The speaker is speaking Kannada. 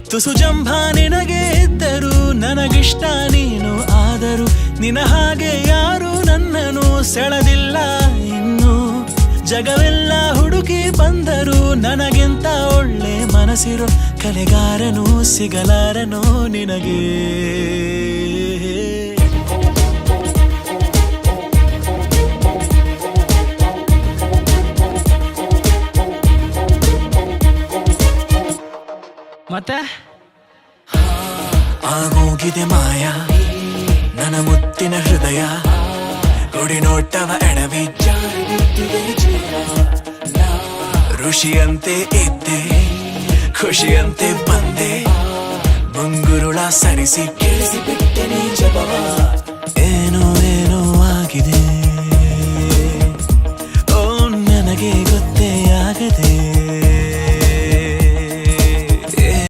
ತುಸು ಜಂಭ ನಿನಗೆ ಇದ್ದರು ನನಗಿಷ್ಟ ನೀನು ಆದರೂ ನಿನ ಹಾಗೆ ಯಾರು ನನ್ನನ್ನು ಸೆಳೆದಿಲ್ಲ ಇನ್ನು ಜಗವೆಲ್ಲ ಹುಡುಕಿ ಬಂದರು ನನಗಿಂತ ಒಳ್ಳೆ ಮನಸ್ಸಿರೋ ಕಲೆಗಾರನು ಸಿಗಲಾರನೋ ನಿನಗೆ ಮತ್ತೆ ಆಗೋಗಿದೆ ಮಾಯ ನನ್ನ ಮುತ್ತಿನ ಹೃದಯ ಗುಡಿ ನೋಟವ ಎಡವಿ ಋಷಿಯಂತೆ ಇದ್ದೆ ಖುಷಿಯಂತೆ ಬಂದೆ ಮುಂಗುರುಳ ಸರಿಸಿ ಕೇಳಿಸಿ ಬಿಟ್ಟೆ ಜಪವ